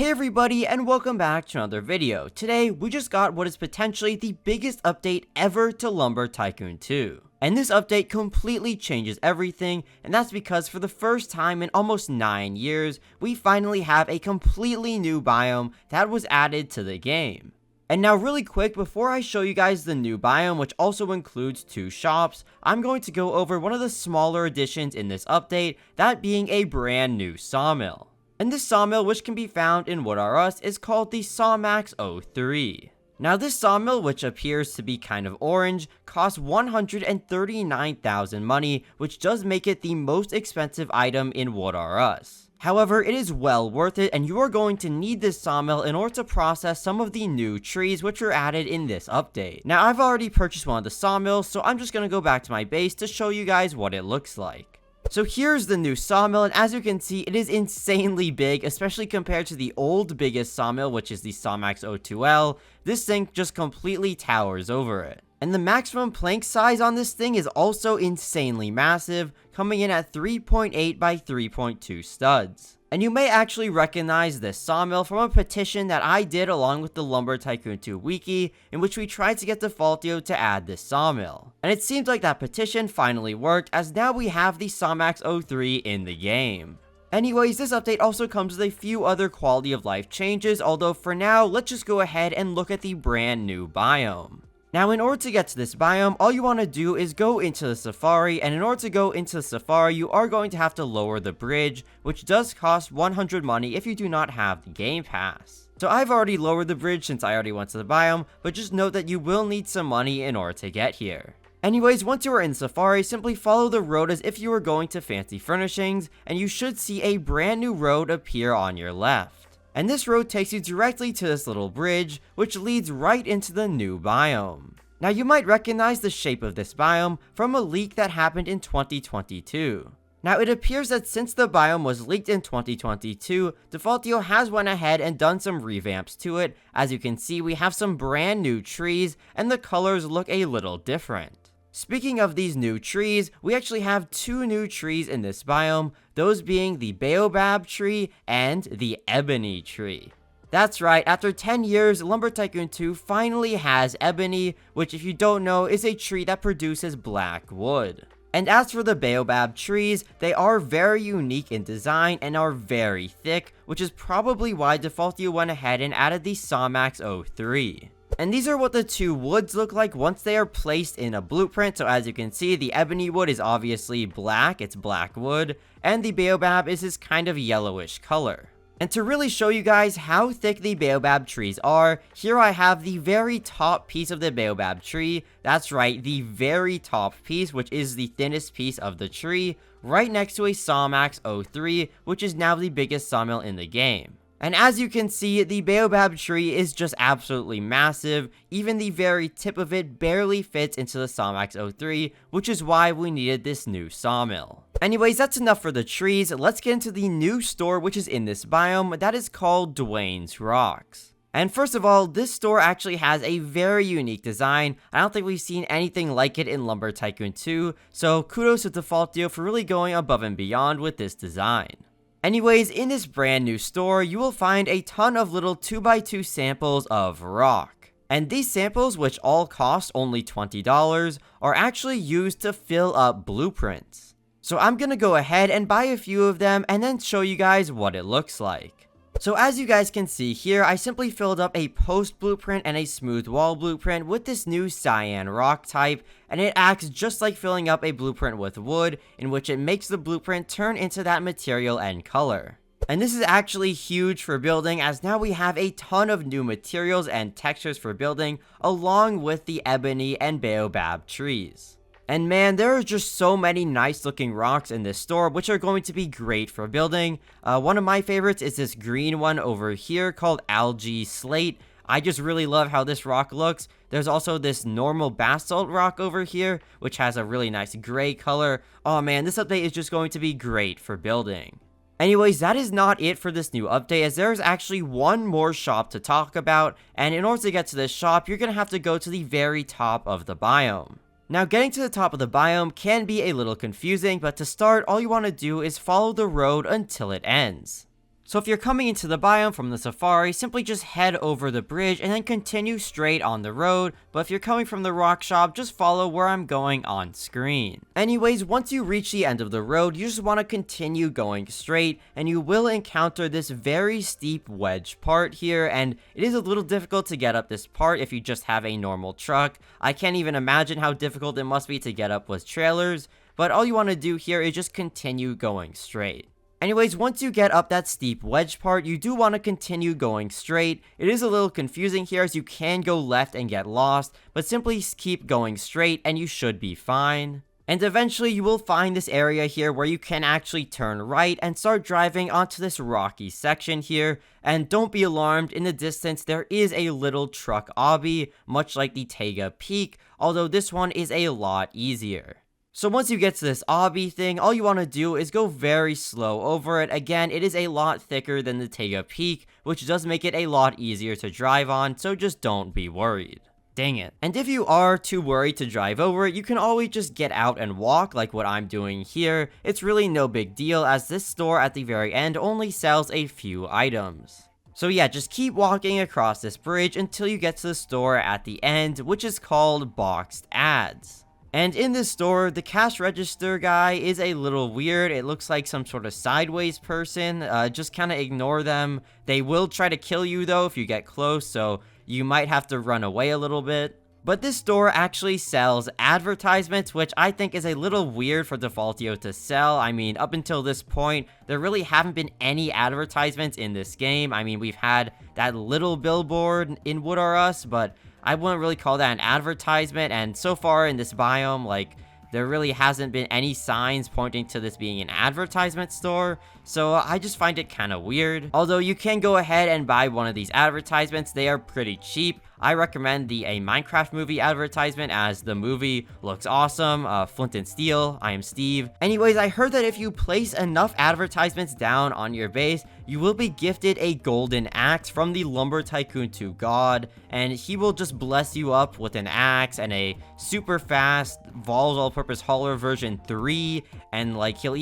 Hey everybody, and welcome back to another video. Today, we just got what is potentially the biggest update ever to Lumber Tycoon 2. And this update completely changes everything, and that's because for the first time in almost 9 years, we finally have a completely new biome that was added to the game. And now really quick, before I show you guys the new biome, which also includes 2 shops, I'm going to go over one of the smaller additions in this update, that being a brand new sawmill. And this sawmill, which can be found in Wood R Us, is called the Sawmax 03. Now this sawmill, which appears to be kind of orange, costs 139,000 money, which does make it the most expensive item in Wood R Us. However, it is well worth it, and you are going to need this sawmill in order to process some of the new trees which were added in this update. Now I've already purchased one of the sawmills, so I'm just going to go back to my base to show you guys what it looks like. So here's the new sawmill, and as you can see, it is insanely big, especially compared to the old biggest sawmill, which is the Sawmax 02L. This thing just completely towers over it. And the maximum plank size on this thing is also insanely massive, coming in at 3.8 by 3.2 studs. And you may actually recognize this sawmill from a petition that I did along with the Lumber Tycoon 2 wiki, in which we tried to get Defaultio to add this sawmill. And it seems like that petition finally worked, as now we have the Sawmax 03 in the game. Anyways, this update also comes with a few other quality of life changes, although for now, let's just go ahead and look at the brand new biome. Now, in order to get to this biome, all you want to do is go into the safari, and in order to go into the safari, you are going to have to lower the bridge, which does cost 100 money if you do not have the game pass. So I've already lowered the bridge since I already went to the biome, but just note that you will need some money in order to get here. Anyways, once you are in Safari, simply follow the road as if you were going to Fancy Furnishings, and you should see a brand new road appear on your left. And this road takes you directly to this little bridge, which leads right into the new biome. Now you might recognize the shape of this biome from a leak that happened in 2022. Now it appears that since the biome was leaked in 2022, Defaultio has went ahead and done some revamps to it. As you can see, we have some brand new trees, and the colors look a little different. Speaking of these new trees, we actually have 2 new trees in this biome, those being the baobab tree and the ebony tree. That's right, after 10 years, Lumber Tycoon 2 finally has ebony, which if you don't know is a tree that produces black wood. And as for the baobab trees, they are very unique in design and are very thick, which is probably why Defaultio went ahead and added the Sawmax 03. And these are what the 2 woods look like once they are placed in a blueprint. So as you can see, the ebony wood is obviously black, it's black wood, and the baobab is this kind of yellowish color. And to really show you guys how thick the baobab trees are, here I have the very top piece of the baobab tree. That's right, the very top piece, which is the thinnest piece of the tree, right next to a Sawmax 03, which is now the biggest sawmill in the game. And as you can see, the baobab tree is just absolutely massive. Even the very tip of it barely fits into the Sawmax 03, which is why we needed this new sawmill. Anyways, that's enough for the trees. Let's get into the new store which is in this biome, that is called Dwayne's Rocks. And first of all, this store actually has a very unique design. I don't think we've seen anything like it in Lumber Tycoon 2, so kudos to Defaultio for really going above and beyond with this design. Anyways, in this brand new store, you will find a ton of little 2x2 samples of rock. And these samples, which all cost only $20, are actually used to fill up blueprints. So I'm gonna go ahead and buy a few of them and then show you guys what it looks like. So as you guys can see here, I simply filled up a post blueprint and a smooth wall blueprint with this new cyan rock type, and it acts just like filling up a blueprint with wood, in which it makes the blueprint turn into that material and color. And this is actually huge for building, as now we have a ton of new materials and textures for building, along with the ebony and baobab trees. And man, there are just so many nice looking rocks in this store, which are going to be great for building. One of my favorites is this green one over here called Algae Slate. I just really love how this rock looks. There's also this normal basalt rock over here, which has a really nice gray color. Oh man, this update is just going to be great for building. Anyways, that is not it for this new update, as there is actually one more shop to talk about, and in order to get to this shop, you're going to have to go to the very top of the biome. Now, getting to the top of the biome can be a little confusing, but to start, all you want to do is follow the road until it ends. So if you're coming into the biome from the safari, simply just head over the bridge and then continue straight on the road, but if you're coming from the rock shop, just follow where I'm going on screen. Anyways, once you reach the end of the road, you just want to continue going straight, and you will encounter this very steep wedge part here, and it is a little difficult to get up this part if you just have a normal truck. I can't even imagine how difficult it must be to get up with trailers, but all you want to do here is just continue going straight. Anyways, once you get up that steep wedge part, you do want to continue going straight. It is a little confusing here as you can go left and get lost, but simply keep going straight and you should be fine. And eventually you will find this area here where you can actually turn right and start driving onto this rocky section here. And don't be alarmed, in the distance there is a little truck obby, much like the Tega Peak, although this one is a lot easier. So once you get to this obby thing, all you want to do is go very slow over it. Again, it is a lot thicker than the Tega Peak, which does make it a lot easier to drive on, so just don't be worried. Dang it. And if you are too worried to drive over it, you can always just get out and walk like what I'm doing here. It's really no big deal as this store at the very end only sells a few items. So yeah, just keep walking across this bridge until you get to the store at the end, which is called Boxed Ads. And in this store, the cash register guy is a little weird. It looks like some sort of sideways person. Just kind of ignore them. They will try to kill you though if you get close, so you might have to run away a little bit. But this store actually sells advertisements, which I think is a little weird for Defaultio to sell. I mean, up until this point, there really haven't been any advertisements in this game. I mean, we've had that little billboard in Wood R Us, but I wouldn't really call that an advertisement, and so far in this biome, like, there really hasn't been any signs pointing to this being an advertisement store, so I just find it kind of weird. Although you can go ahead and buy one of these advertisements, they are pretty cheap. I recommend the A Minecraft Movie advertisement as the movie looks awesome. Flint and Steel, I am Steve. Anyways, I heard that if you place enough advertisements down on your base, you will be gifted a golden axe from the Lumber Tycoon 2 god, and he will just bless you up with an axe and a super fast Vols all-purpose hauler version 3, and like he'll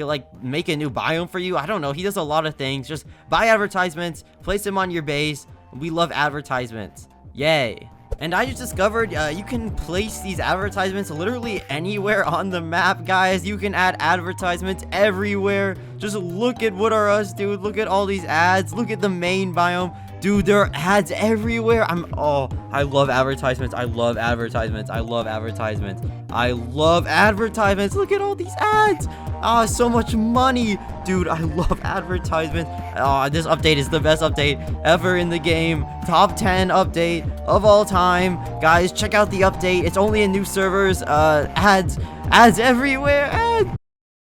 like make a new biome for you. I don't know, he does a lot of things. Just buy advertisements, place them on your base. We love advertisements. Yay. And I just discovered you can place these advertisements literally anywhere on the map, guys. You can add advertisements everywhere. Just look at Wood R Us, dude. Look at all these ads. Look at the main biome. Dude, there are ads everywhere. I love advertisements. I love advertisements. I love advertisements. I love advertisements. Look at all these ads. So much money. Dude, I love advertisements. This update is the best update ever in the game. Top 10 update of all time. Guys, check out the update. It's only in new servers. Ads everywhere. Ads.